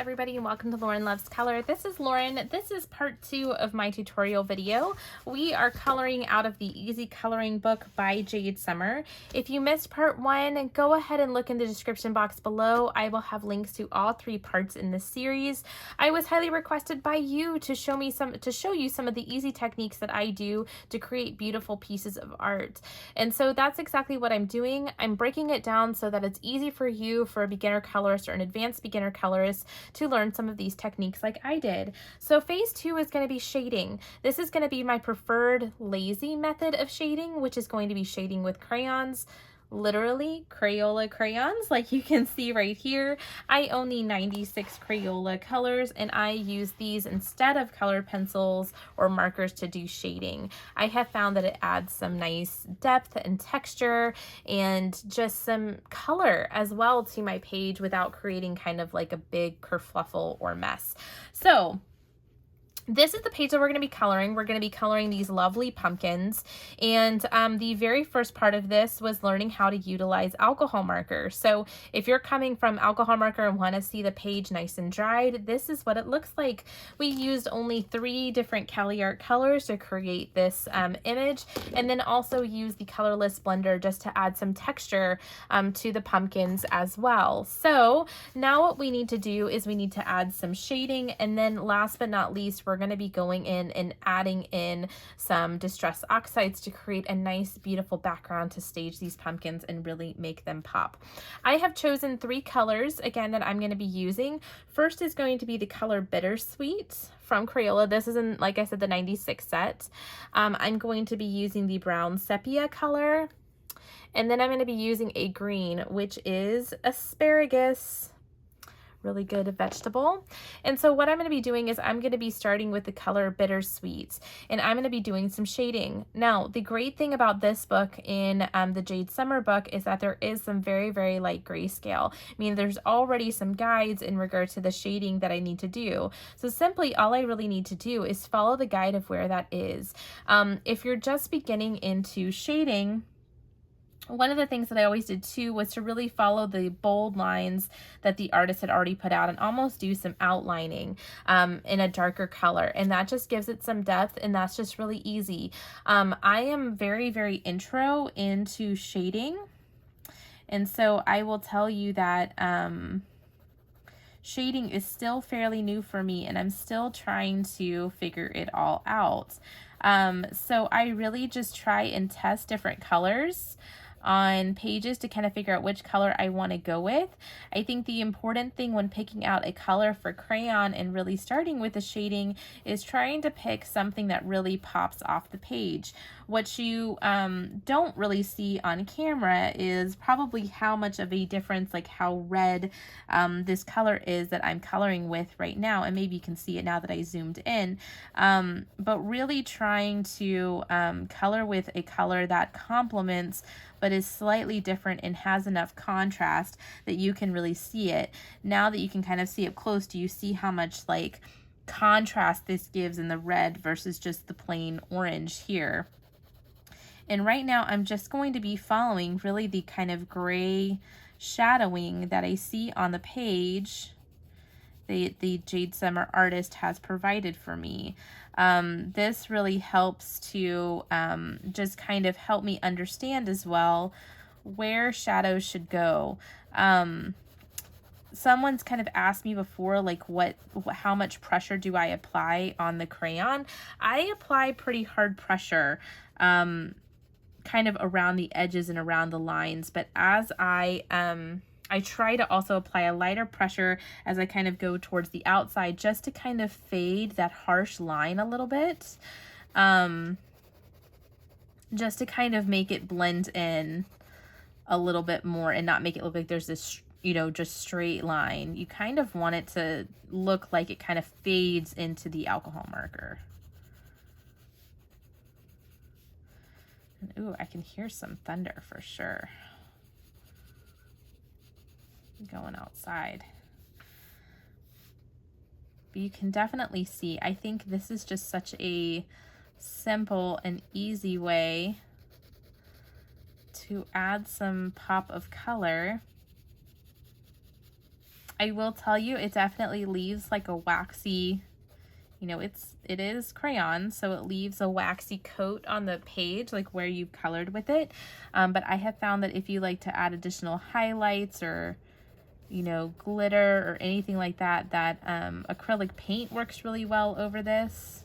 everybody, and welcome to Lauren Loves Color. This is Lauren. This is part 2 of my tutorial video. We are coloring out of the Easy Coloring book by Jade Summer. If you missed part 1, go ahead and look in the description box below. I will have links to all 3 parts in this series. I was highly requested by you to show you some of the easy techniques that I do to create beautiful pieces of art. And so that's exactly what I'm doing. I'm breaking it down so that it's easy for you, for a beginner colorist or an advanced beginner colorist, to learn some of these techniques like I did. So phase 2 is going to be shading. This is going to be my preferred lazy method of shading, which is going to be shading with crayons. Literally Crayola crayons, like you can see right here. I own the 96 Crayola colors, and I use these instead of colored pencils or markers to do shading. I have found that it adds some nice depth and texture and just some color as well to my page without creating kind of like a big kerfluffle or mess. So this is the page that we're going to be coloring. We're going to be coloring these lovely pumpkins. And the very first part of this was learning how to utilize alcohol marker. So if you're coming from alcohol marker and want to see the page nice and dried, this is what it looks like. We used only 3 different Caliart colors to create this image, and then also use the colorless blender just to add some texture to the pumpkins as well. So now what we need to do is we need to add some shading, and then last but not least, we're going to be going in and adding in some distress oxides to create a nice beautiful background to stage these pumpkins and really make them pop. I have chosen 3 colors again that I'm going to be using. First is going to be the color Bittersweet from Crayola. This is in, like I said, the 96 set. I'm going to be using the brown sepia color, and then I'm going to be using a green, which is asparagus. Really good vegetable. And so what I'm going to be doing is I'm going to be starting with the color Bittersweet, and I'm going to be doing some shading. Now, the great thing about this book in the Jade Summer book is that there is some very, very light grayscale. I mean, there's already some guides in regards to the shading that I need to do. So simply all I really need to do is follow the guide of where that is. If you're just beginning into shading, one of the things that I always did too was to really follow the bold lines that the artist had already put out and almost do some outlining in a darker color, and that just gives it some depth, and that's just really easy. I am very, very intro into shading, and so I will tell you that shading is still fairly new for me, and I'm still trying to figure it all out. So I really just try and test different colors on pages to kind of figure out which color I want to go with. I think the important thing when picking out a color for crayon and really starting with the shading is trying to pick something that really pops off the page. What you don't really see on camera is probably how much of a difference, like how red this color is that I'm coloring with right now, and maybe you can see it now that I zoomed in, but really trying to color with a color that complements but is slightly different and has enough contrast that you can really see it. Now that you can kind of see up close, do you see how much like contrast this gives in the red versus just the plain orange here? And right now I'm just going to be following really the kind of gray shadowing that I see on the page the Jade Summer artist has provided for me. This really helps to just kind of help me understand as well where shadows should go. Someone's kind of asked me before, like how much pressure do I apply on the crayon? I apply pretty hard pressure kind of around the edges and around the lines, but as I try to also apply a lighter pressure as I kind of go towards the outside, just to kind of fade that harsh line a little bit, just to kind of make it blend in a little bit more and not make it look like there's this, you know, just straight line. You kind of want it to look like it kind of fades into the alcohol marker. And, ooh, I can hear some thunder for sure going outside. But you can definitely see, I think this is just such a simple and easy way to add some pop of color. I will tell you, it definitely leaves like a waxy, you know, it is crayon, so it leaves a waxy coat on the page, like where you've colored with it. But I have found that if you like to add additional highlights or, you know, glitter or anything like that, that acrylic paint works really well over this.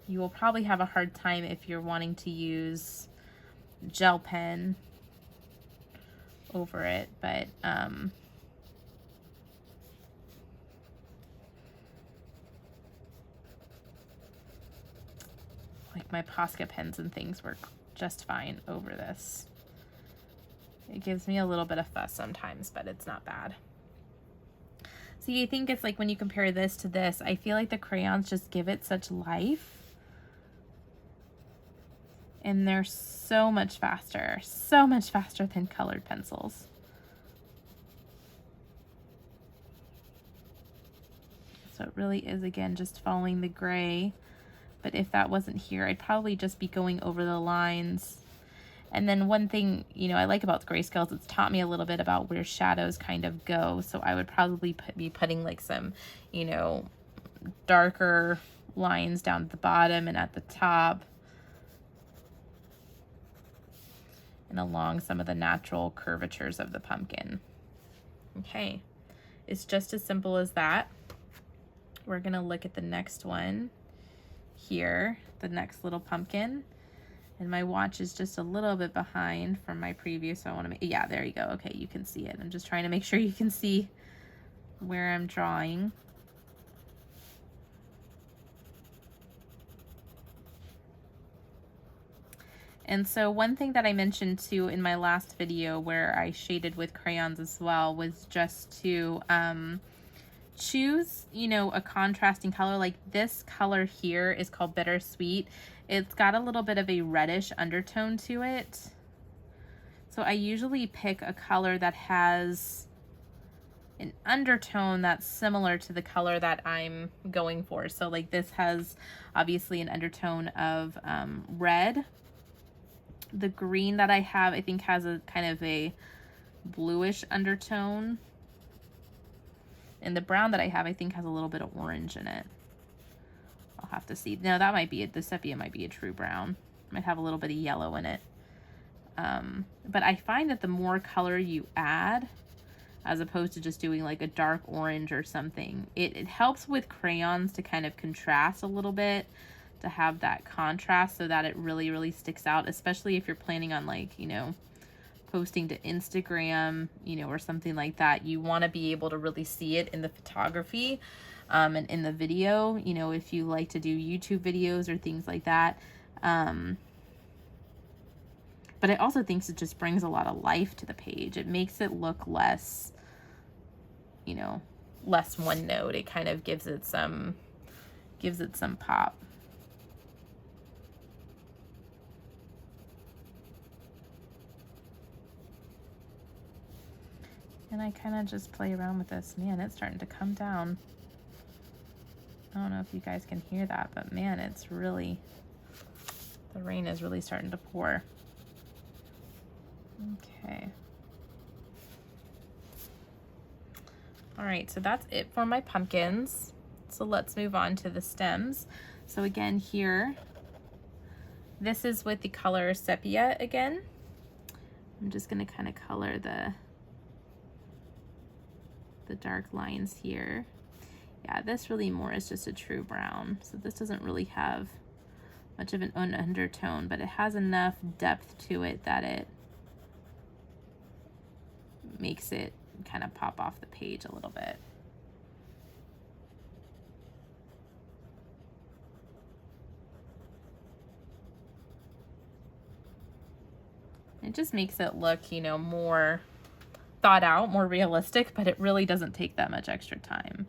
You will probably have a hard time if you're wanting to use gel pen over it, but like my Posca pens and things work just fine over this. It gives me a little bit of fuss sometimes, but it's not bad. See, I think it's like when you compare this to this, I feel like the crayons just give it such life. And they're so much faster than colored pencils. So it really is, again, just following the gray. But if that wasn't here, I'd probably just be going over the lines. And then one thing, you know, I like about the grayscales, it's taught me a little bit about where shadows kind of go. So I would probably be putting like some, you know, darker lines down at the bottom and at the top, and along some of the natural curvatures of the pumpkin. Okay, it's just as simple as that. We're gonna look at the next one here, the next little pumpkin. And my watch is just a little bit behind from my preview, so I wanna make, yeah, there you go. Okay, you can see it. I'm just trying to make sure you can see where I'm drawing. And so one thing that I mentioned too in my last video where I shaded with crayons as well was just to choose, you know, a contrasting color. Like this color here is called Bittersweet. It's got a little bit of a reddish undertone to it. So I usually pick a color that has an undertone that's similar to the color that I'm going for. So like this has obviously an undertone of red. The green that I have, I think, has a kind of a bluish undertone. And the brown that I have, I think, has a little bit of orange in it. I'll have to see. No, that might be it. The sepia might be a true brown. Might have a little bit of yellow in it. But I find that the more color you add, as opposed to just doing like a dark orange or something, it helps with crayons to kind of contrast a little bit, to have that contrast so that it really, really sticks out, especially if you're planning on, like, you know, posting to Instagram, you know, or something like that. You want to be able to really see it in the photography and in the video, you know, if you like to do YouTube videos or things like that. But I also think it just brings a lot of life to the page. It makes it look less, you know, less one note. It kind of gives it some pop. And I kind of just play around with this. Man, it's starting to come down. I don't know if you guys can hear that, but man, it's really, the rain is really starting to pour. Okay. All right, so that's it for my pumpkins. So let's move on to the stems. So again here, this is with the color Sepia again. I'm just gonna kind of color the dark lines here. Yeah, this really more is just a true brown. So this doesn't really have much of an undertone, but it has enough depth to it that it makes it kind of pop off the page a little bit. It just makes it look, you know, more thought out, more realistic, but it really doesn't take that much extra time.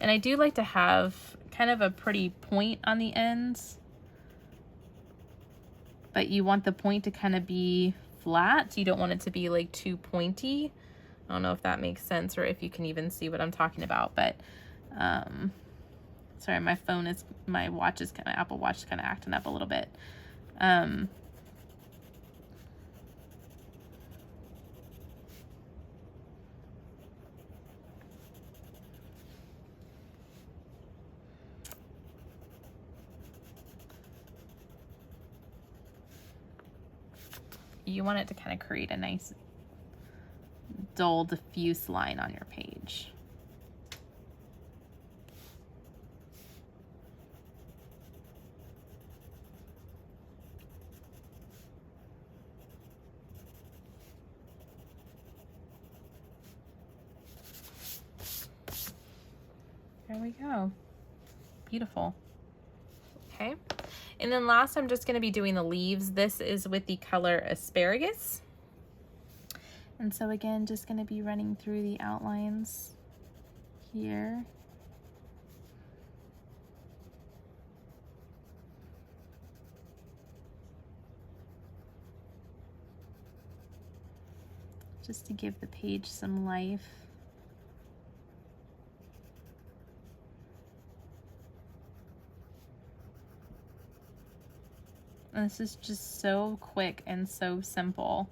And I do like to have kind of a pretty point on the ends, but you want the point to kind of be flat. You don't want it to be like too pointy. I don't know if that makes sense or if you can even see what I'm talking about, but sorry, my Apple Watch is kind of acting up a little bit. you want it to kind of create a nice dull diffuse line on your page. There we go. Beautiful. Okay. And then last, I'm just going to be doing the leaves. This is with the color Asparagus. And so again, just going to be running through the outlines here. Just to give the page some life. And this is just so quick and so simple.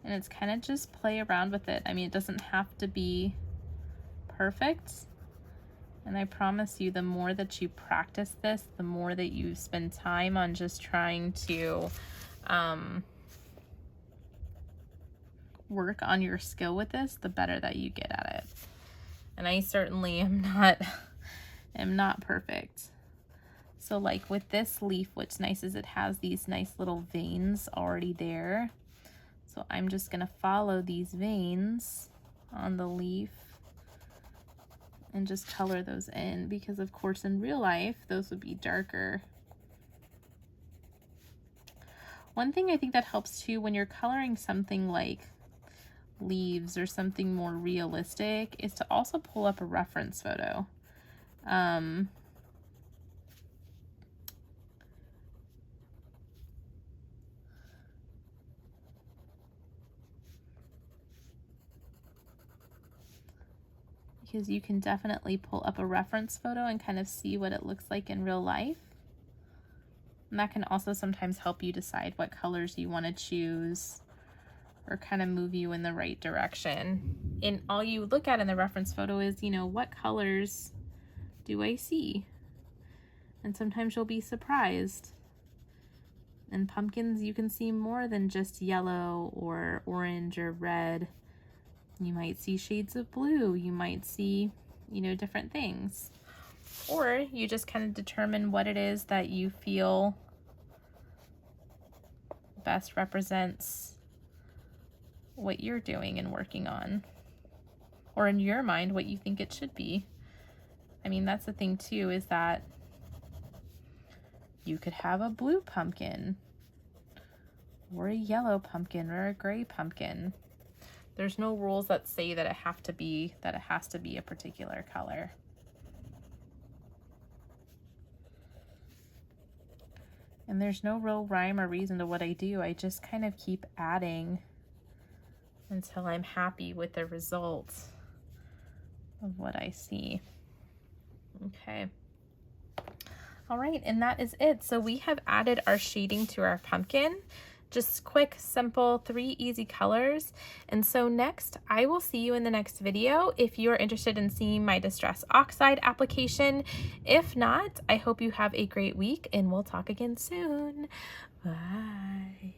And it's kind of just play around with it. I mean, it doesn't have to be perfect. And I promise you, the more that you practice this, the more that you spend time on just trying to work on your skill with this, the better that you get at it. And I certainly am not perfect. So like with this leaf, what's nice is it has these nice little veins already there. So I'm just gonna follow these veins on the leaf and just color those in, because of course in real life, those would be darker. One thing I think that helps too when you're coloring something like leaves or something more realistic is to also pull up a reference photo. Because you can definitely pull up a reference photo and kind of see what it looks like in real life. And that can also sometimes help you decide what colors you want to choose or kind of move you in the right direction. And all you look at in the reference photo is, you know, what colors do I see? And sometimes you'll be surprised. In pumpkins, you can see more than just yellow or orange or red. You might see shades of blue. You might see, you know, different things. Or you just kind of determine what it is that you feel best represents what you're doing and working on. Or in your mind, what you think it should be. I mean, that's the thing too, is that you could have a blue pumpkin or a yellow pumpkin or a gray pumpkin. There's no rules that say that it has to be a particular color. And there's no real rhyme or reason to what I do. I just kind of keep adding until I'm happy with the results of what I see. Okay. All right, and that is it. So we have added our shading to our pumpkin. Just quick, simple, 3 easy colors. And so next, I will see you in the next video if you're interested in seeing my Distress Oxide application. If not, I hope you have a great week and we'll talk again soon. Bye.